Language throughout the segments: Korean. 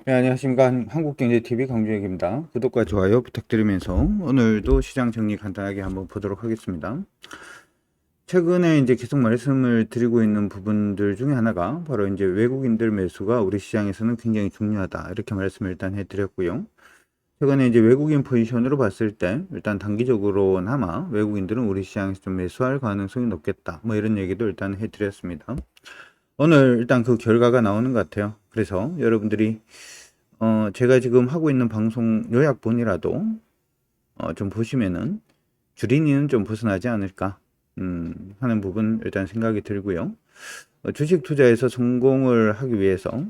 네, 안녕하십니까. 한국경제TV 강주혁입니다. 구독과 좋아요 부탁드리면서 오늘도 시장 정리 간단하게 한번 보도록 하겠습니다. 최근에 이제 계속 말씀을 드리고 있는 부분들 중에 하나가 바로 이제 외국인들 매수가 우리 시장에서는 굉장히 중요하다. 이렇게 말씀을 일단 해드렸고요. 최근에 이제 외국인 포지션으로 봤을 때 일단 단기적으로나마 외국인들은 우리 시장에서 좀 매수할 가능성이 높겠다. 뭐 이런 얘기도 일단 해드렸습니다. 오늘 일단 그 결과가 나오는 것 같아요. 그래서 여러분들이 제가 지금 하고 있는 방송 요약본이라도 좀 보시면은 주린이는 좀 벗어나지 않을까 하는 부분 일단 생각이 들고요. 주식 투자에서 성공을 하기 위해서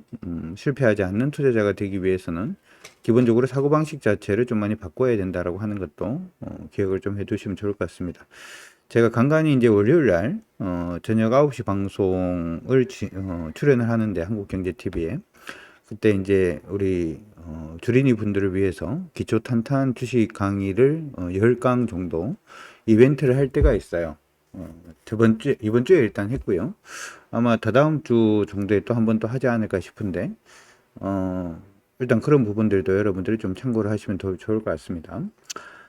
실패하지 않는 투자자가 되기 위해서는 기본적으로 사고방식 자체를 좀 많이 바꿔야 된다라고 하는 것도 기억을 좀 해두시면 좋을 것 같습니다. 제가 간간히 이제 월요일 날 저녁 9시 방송을 출연을 하는데 한국경제TV에 그때 이제 우리 주린이 분들을 위해서 기초 탄탄 주식 강의를 10강 정도 이벤트를 할 때가 있어요. 이번 주에 일단 했고요. 아마 다다음 주 정도에 또 한 번 또 하지 않을까 싶은데, 일단 그런 부분들도 여러분들이 좀 참고를 하시면 더 좋을 것 같습니다.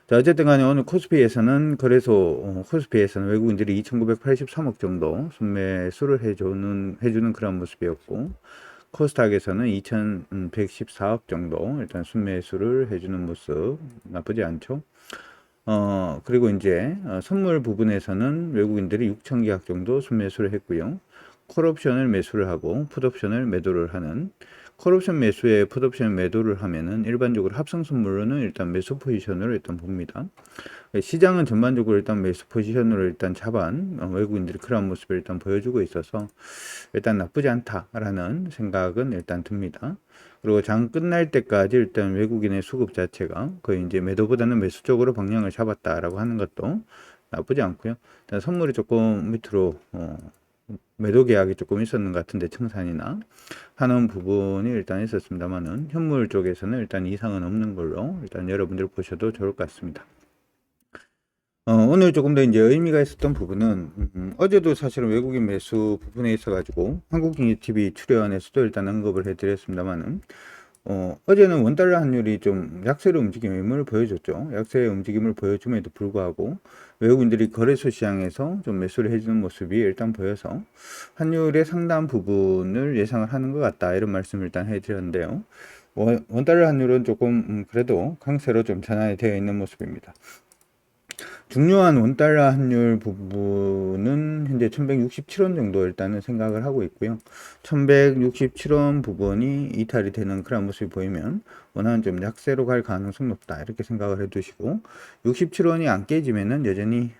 자, 어쨌든 간에 오늘 코스피에서는 그래서 코스피에서는 외국인들이 2,983억 정도 순매수를 해주는 그런 모습이었고, 코스닥에서는 2,114억 정도 일단 순매수를 해주는 모습 나쁘지 않죠. 그리고 이제 선물 부분에서는 외국인들이 6,000계약 정도 순매수를 했고요. 콜옵션을 매수를 하고 풋옵션을 매도를 하는 콜옵션 매수에 풋옵션 매도를 하면은 일반적으로 합성 선물로는 일단 매수 포지션으로 일단 봅니다. 시장은 전반적으로 일단 매수 포지션으로 일단 잡은 외국인들이 그런 모습을 일단 보여주고 있어서 일단 나쁘지 않다라는 생각은 일단 듭니다. 그리고 장 끝날 때까지 일단 외국인의 수급 자체가 거의 이제 매도보다는 매수 쪽으로 방향을 잡았다라고 하는 것도 나쁘지 않고요. 일단 선물이 조금 밑으로 매도 계약이 조금 있었는 것 같은데 청산이나 하는 부분이 일단 있었습니다만은 현물 쪽에서는 일단 이상은 없는 걸로 일단 여러분들 보셔도 좋을 것 같습니다. 오늘 조금 더 이제 의미가 있었던 부분은 어제도 사실은 외국인 매수 부분에 있어가지고 한국경제TV 출연에서도 일단 언급을 해드렸습니다만은 어제는 원달러 환율이 좀 약세로 움직임을 보여줬죠. 약세의 움직임을 보여줌에도 불구하고 외국인들이 거래소 시장에서 좀 매수를 해주는 모습이 일단 보여서 환율의 상당 부분을 예상을 하는 것 같다 이런 말씀을 일단 해드렸는데요. 원달러 환율은 조금 그래도 강세로 좀 전환이 되어 있는 모습입니다. 중요한 원달러 환율 부분은 현재 1167원 정도 일단은 생각을 하고 있고요. 1167원 부분이 이탈이 되는 그런 모습이 보이면 원하는 좀 약세로 갈 가능성 높다 이렇게 생각을 해두시고 67원이 안 깨지면은 여전히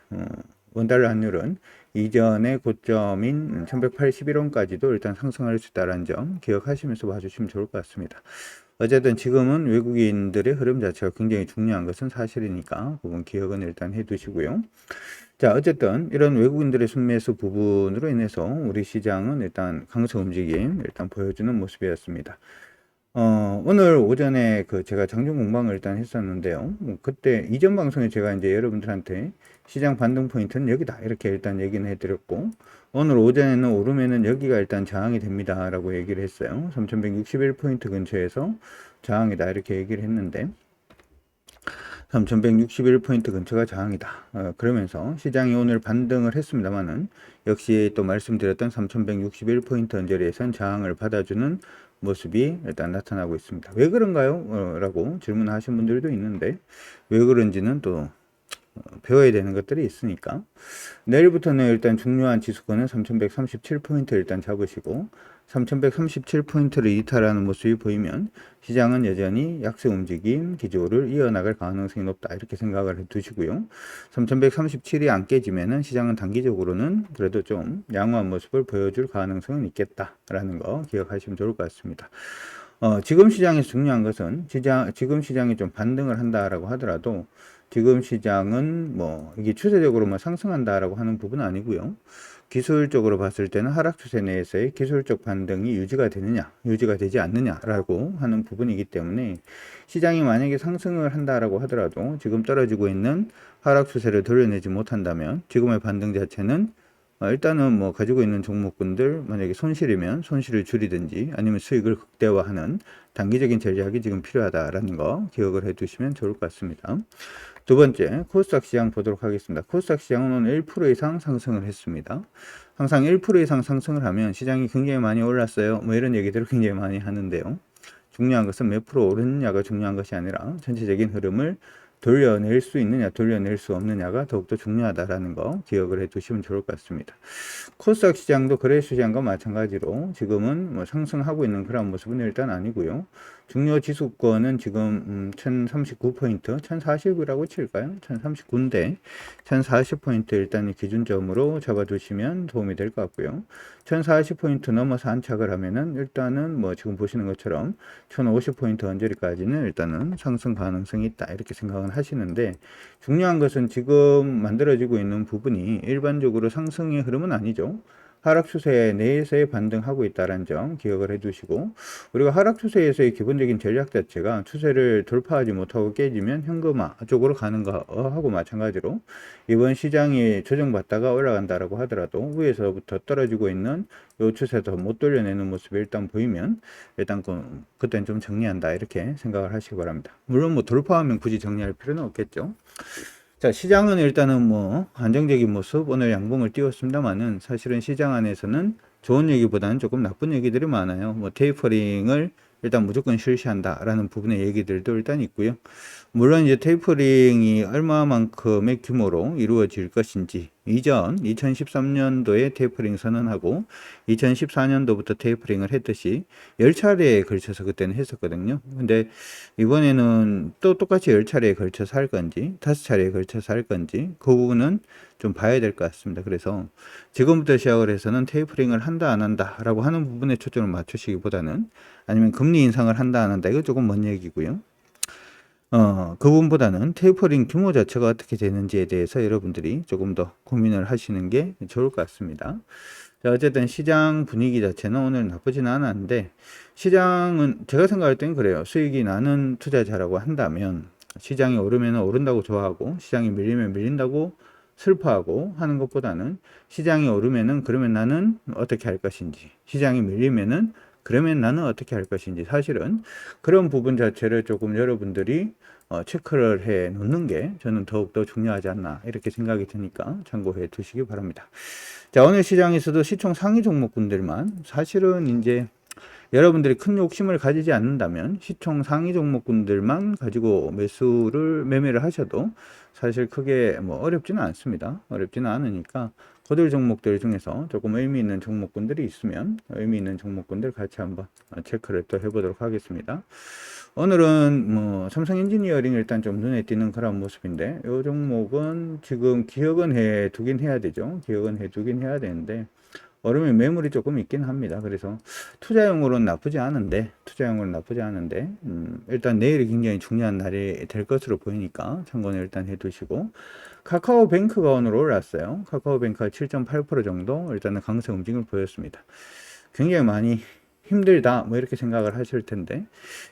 원달러 환율은 이전의 고점인 1181원까지도 일단 상승할 수 있다는 점 기억하시면서 봐주시면 좋을 것 같습니다. 어쨌든 지금은 외국인들의 흐름 자체가 굉장히 중요한 것은 사실이니까 그건 기억은 일단 해두시고요. 자, 어쨌든 이런 외국인들의 순매수 부분으로 인해서 우리 시장은 일단 강세 움직임 일단 보여주는 모습이었습니다. 오늘 오전에 그 제가 장중 공방을 일단 했었는데요. 그때 이전 방송에 제가 이제 여러분들한테 시장 반등 포인트는 여기다 이렇게 일단 얘기는 해드렸고 오늘 오전에는 오르면은 여기가 일단 저항이 됩니다 라고 얘기를 했어요. 3161포인트 근처에서 저항이다 이렇게 얘기를 했는데 3161포인트 근처가 저항이다. 그러면서 시장이 오늘 반등을 했습니다만은 역시 또 말씀드렸던 3161포인트 언저리에선 저항을 받아주는 모습이 일단 나타나고 있습니다. 왜 그런가요? 라고 질문하신 분들도 있는데 왜 그런지는 또 배워야 되는 것들이 있으니까 내일부터는 일단 중요한 지수권은 3137포인트 일단 잡으시고 3137포인트를 이탈하는 모습이 보이면 시장은 여전히 약세 움직임 기조를 이어나갈 가능성이 높다 이렇게 생각을 해 두시고요. 3137이 안 깨지면은 시장은 단기적으로는 그래도 좀 양호한 모습을 보여줄 가능성은 있겠다라는 거 기억하시면 좋을 것 같습니다. 지금 시장에서 중요한 것은 지금 시장이 좀 반등을 한다라고 하더라도 지금 시장은 뭐 이게 추세적으로만 상승한다라고 하는 부분은 아니고요. 기술적으로 봤을 때는 하락 추세 내에서의 기술적 반등이 유지가 되느냐, 유지가 되지 않느냐라고 하는 부분이기 때문에 시장이 만약에 상승을 한다라고 하더라도 지금 떨어지고 있는 하락 추세를 돌려내지 못한다면 지금의 반등 자체는 일단은 뭐 가지고 있는 종목군들 만약에 손실이면 손실을 줄이든지 아니면 수익을 극대화하는 단기적인 전략이 지금 필요하다라는 거 기억을 해 두시면 좋을 것 같습니다. 두 번째, 코스닥 시장 보도록 하겠습니다. 코스닥 시장은 오늘 1% 이상 상승을 했습니다. 항상 1% 이상 상승을 하면 시장이 굉장히 많이 올랐어요. 뭐 이런 얘기들을 굉장히 많이 하는데요. 중요한 것은 몇 프로 오르느냐가 중요한 것이 아니라 전체적인 흐름을 돌려낼 수 있느냐, 돌려낼 수 없느냐가 더욱더 중요하다라는 거 기억을 해 두시면 좋을 것 같습니다. 코스닥 시장도 거래 시장과 마찬가지로 지금은 뭐 상승하고 있는 그런 모습은 일단 아니고요. 중요 지수권은 지금 1039포인트, 1040이라고 칠까요? 1039인데 1040포인트 일단 기준점으로 잡아두시면 도움이 될 것 같고요. 1040포인트 넘어서 안착을 하면은 일단은 뭐 지금 보시는 것처럼 1050포인트 언저리까지는 일단은 상승 가능성이 있다 이렇게 생각은 하시는데, 중요한 것은 지금 만들어지고 있는 부분이 일반적으로 상승의 흐름은 아니죠. 하락 추세 내에서의 반등하고 있다는 점 기억을 해 두시고, 우리가 하락 추세에서의 기본적인 전략 자체가 추세를 돌파하지 못하고 깨지면 현금화 쪽으로 가는 거하고 마찬가지로 이번 시장이 조정받다가 올라간다라고 하더라도 위에서부터 떨어지고 있는 요 추세도 못 돌려내는 모습이 일단 보이면 일단 그때는 좀 정리한다 이렇게 생각을 하시기 바랍니다. 물론 뭐 돌파하면 굳이 정리할 필요는 없겠죠. 자, 시장은 일단은 뭐 안정적인 모습, 오늘 양봉을 띄웠습니다만은 사실은 시장 안에서는 좋은 얘기보다는 조금 나쁜 얘기들이 많아요. 뭐 테이퍼링을 일단 무조건 실시한다라는 부분의 얘기들도 일단 있고요. 물론 이제 테이퍼링이 얼마만큼의 규모로 이루어질 것인지, 이전 2013년도에 테이퍼링 선언하고 2014년도부터 테이퍼링을 했듯이 10차례에 걸쳐서 그때는 했었거든요. 근데 이번에는 또 똑같이 10차례에 걸쳐서 할 건지 5차례에 걸쳐서 할 건지 그 부분은 좀 봐야 될 것 같습니다. 그래서 지금부터 시작을 해서는 테이퍼링을 한다 안 한다 라고 하는 부분에 초점을 맞추시기보다는, 아니면 금리 인상을 한다 안 한다, 이거 조금 먼 얘기고요. 그 부분보다는 테이퍼링 규모 자체가 어떻게 되는지에 대해서 여러분들이 조금 더 고민을 하시는 게 좋을 것 같습니다. 자, 어쨌든 시장 분위기 자체는 오늘 나쁘지는 않았는데, 시장은 제가 생각할 땐 그래요. 수익이 나는 투자자라고 한다면 시장이 오르면 오른다고 좋아하고 시장이 밀리면 밀린다고 슬퍼하고 하는 것보다는, 시장이 오르면은 그러면 나는 어떻게 할 것인지, 시장이 밀리면은 그러면 나는 어떻게 할 것인지, 사실은 그런 부분 자체를 조금 여러분들이 체크를 해 놓는 게 저는 더욱더 중요하지 않나 이렇게 생각이 드니까 참고해 두시기 바랍니다. 자, 오늘 시장에서도 시총 상위 종목군들만, 사실은 이제 여러분들이 큰 욕심을 가지지 않는다면 시총 상위 종목군들만 가지고 매매를 하셔도 사실 크게 뭐 어렵지는 않습니다. 어렵지는 않으니까 거들 종목들 중에서 조금 의미 있는 종목군들이 있으면 의미 있는 종목군들 같이 한번 체크를 또 해보도록 하겠습니다. 오늘은 뭐 삼성 엔지니어링 일단 좀 눈에 띄는 그런 모습인데, 이 종목은 지금 기억은 해 두긴 해야 되죠. 기억은 해 두긴 해야 되는데 오르면 매물이 조금 있긴 합니다. 그래서 투자용으로는 나쁘지 않은데, 일단 내일이 굉장히 중요한 날이 될 것으로 보이니까 참고는 일단 해두시고, 카카오뱅크가 오늘 올랐어요. 카카오뱅크가 7.8% 정도 일단은 강세 움직임을 보였습니다. 굉장히 많이 힘들다 뭐 이렇게 생각을 하실 텐데,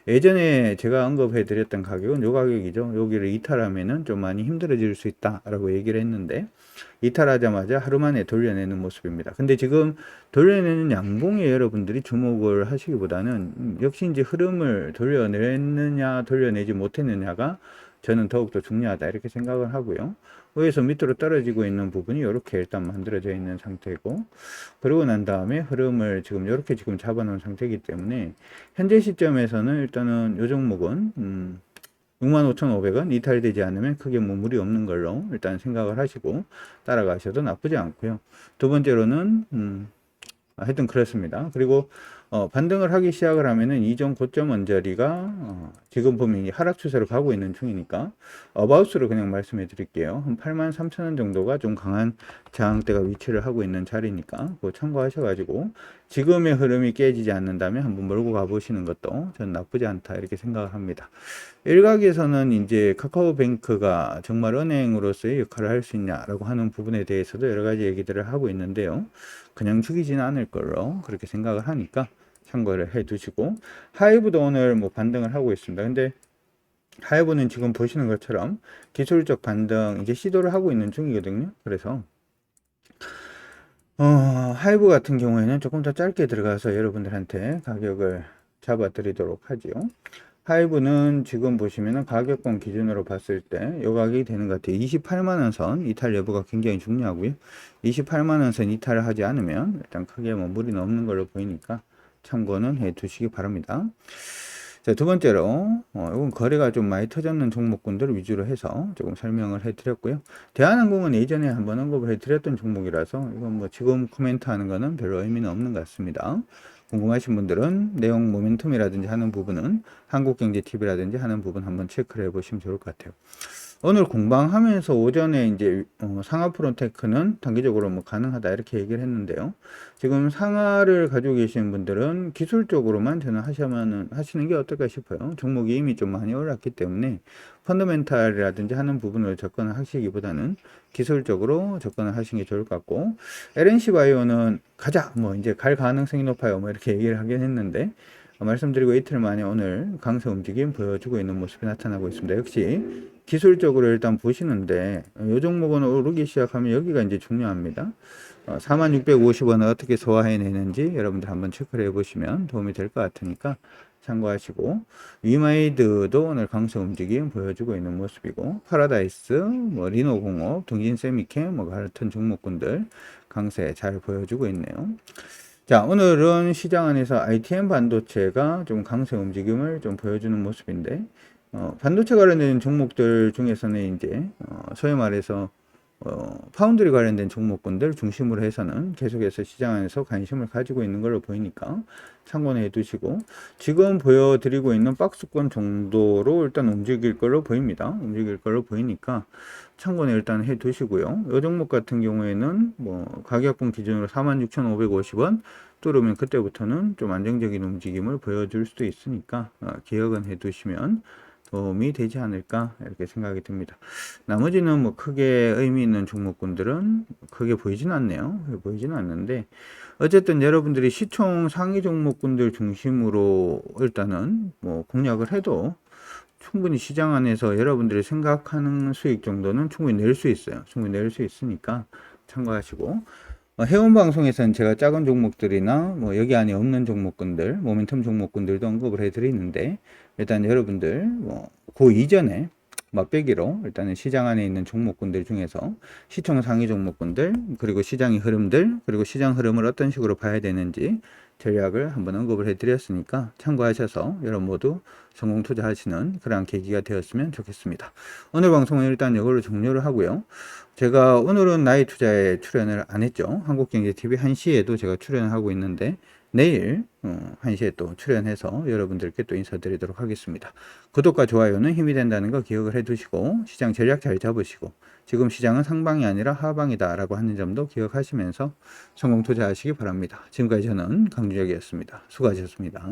예전에 제가 언급해 드렸던 가격은 요 가격이죠. 여기를 이탈하면은 좀 많이 힘들어질 수 있다 라고 얘기를 했는데, 이탈하자마자 하루 만에 돌려내는 모습입니다. 근데 지금 돌려내는 양봉에 여러분들이 주목을 하시기보다는 역시 이제 흐름을 돌려냈느냐 돌려내지 못했느냐가 저는 더욱더 중요하다 이렇게 생각을 하고요. 위에서 밑으로 떨어지고 있는 부분이 이렇게 일단 만들어져 있는 상태고, 그러고 난 다음에 흐름을 지금 이렇게 지금 잡아놓은 상태이기 때문에 현재 시점에서는 일단은 이 종목은 65,500원 이탈되지 않으면 크게 뭐 무리 없는 걸로 일단 생각을 하시고 따라가셔도 나쁘지 않고요. 두 번째로는 하여튼 그렇습니다. 그리고 반등을 하기 시작을 하면은 이전 고점 언저리가 지금 보면 하락 추세로 가고 있는 중이니까 어바웃으로 그냥 말씀해 드릴게요. 한 83,000원 정도가 좀 강한 저항대가 위치를 하고 있는 자리니까 그거 참고하셔가지고 지금의 흐름이 깨지지 않는다면 한번 몰고 가보시는 것도 저는 나쁘지 않다 이렇게 생각을 합니다. 일각에서는 이제 카카오뱅크가 정말 은행으로서의 역할을 할 수 있냐라고 하는 부분에 대해서도 여러 가지 얘기들을 하고 있는데요. 그냥 죽이지는 않을 걸로 그렇게 생각을 하니까 참고를 해 두시고, 하이브도 오늘 뭐 반등을 하고 있습니다. 근데 하이브는 지금 보시는 것처럼 기술적 반등 이제 시도를 하고 있는 중이거든요. 그래서 하이브 같은 경우에는 조금 더 짧게 들어가서 여러분들한테 가격을 잡아드리도록 하지요. 하이브는 지금 보시면은 가격권 기준으로 봤을 때 요 가격이 되는 것 같아요. 28만원 선 이탈 여부가 굉장히 중요하고요. 28만원 선 이탈을 하지 않으면 일단 크게 뭐 무리는 없는 걸로 보이니까 참고는 해 두시기 바랍니다. 자, 두 번째로, 이건 거래가 좀 많이 터졌는 종목군들 위주로 해서 조금 설명을 해 드렸고요. 대한항공은 예전에 한번 언급을 해 드렸던 종목이라서 이건 뭐 지금 코멘트 하는 거는 별로 의미는 없는 것 같습니다. 궁금하신 분들은 내용 모멘텀이라든지 하는 부분은 한국경제TV라든지 하는 부분 한번 체크를 해 보시면 좋을 것 같아요. 오늘 공방하면서 오전에 이제 상하프론테크는 단기적으로 뭐 가능하다 이렇게 얘기를 했는데요. 지금 상하를 가지고 계시는 분들은 기술적으로만 저는 하시는 게 어떨까 싶어요. 종목이 이미 좀 많이 올랐기 때문에 펀더멘탈이라든지 하는 부분을 접근을 하시기보다는 기술적으로 접근을 하시는 게 좋을 것 같고, LNC 바이오는 가자 뭐 이제 갈 가능성이 높아요 뭐 이렇게 얘기를 하긴 했는데, 말씀드리고 이틀 만에 오늘 강세 움직임 보여주고 있는 모습이 나타나고 있습니다. 역시 기술적으로 일단 보시는데 이 종목은 오르기 시작하면 여기가 이제 중요합니다. 4650원을 어떻게 소화해내는지 여러분들 한번 체크를 해보시면 도움이 될 것 같으니까 참고하시고, 위마이드도 오늘 강세 움직임 보여주고 있는 모습이고, 파라다이스, 뭐 리노공업, 동진세미캠 뭐 같은 종목군들 강세 잘 보여주고 있네요. 자, 오늘은 시장 안에서 ITM 반도체가 좀 강세 움직임을 좀 보여주는 모습인데, 반도체 관련된 종목들 중에서는 이제, 소위 말해서, 파운드리 관련된 종목군들 중심으로 해서는 계속해서 시장 안에서 관심을 가지고 있는 걸로 보이니까 참고해 두시고, 지금 보여드리고 있는 박스권 정도로 일단 움직일 걸로 보입니다. 움직일 걸로 보이니까 참고는 일단 해 두시고요. 이 종목 같은 경우에는 뭐 가격분 기준으로 46,550원 뚫으면 그때부터는 좀 안정적인 움직임을 보여줄 수도 있으니까 기억은 해 두시면 도움이 되지 않을까 이렇게 생각이 듭니다. 나머지는 뭐 크게 의미 있는 종목군들은 크게 보이진 않네요. 보이지는 않는데 어쨌든 여러분들이 시총 상위 종목군들 중심으로 일단은 뭐 공략을 해도 충분히 시장 안에서 여러분들이 생각하는 수익 정도는 충분히 낼 수 있어요. 충분히 낼 수 있으니까 참고하시고, 해운 방송에서는 제가 작은 종목들이나 뭐 여기 안에 없는 종목군들, 모멘텀 종목군들도 언급을 해드리는데, 일단 여러분들 그 이전에 맛배기로 일단은 시장 안에 있는 종목군들 중에서 시총 상위 종목군들, 그리고 시장의 흐름들, 그리고 시장 흐름을 어떤 식으로 봐야 되는지 전략을 한번 언급을 해드렸으니까 참고하셔서 여러분 모두 성공 투자하시는 그런 계기가 되었으면 좋겠습니다. 오늘 방송은 일단 이걸로 종료를 하고요. 제가 오늘은 나이 투자에 출연을 안 했죠. 한국경제TV 1시에도 제가 출연을 하고 있는데 내일 1시에 또 출연해서 여러분들께 또 인사드리도록 하겠습니다. 구독과 좋아요는 힘이 된다는 거 기억을 해 두시고, 시장 전략 잘 잡으시고, 지금 시장은 상방이 아니라 하방이다 라고 하는 점도 기억하시면서 성공 투자하시기 바랍니다. 지금까지 저는 강준혁이었습니다. 수고하셨습니다.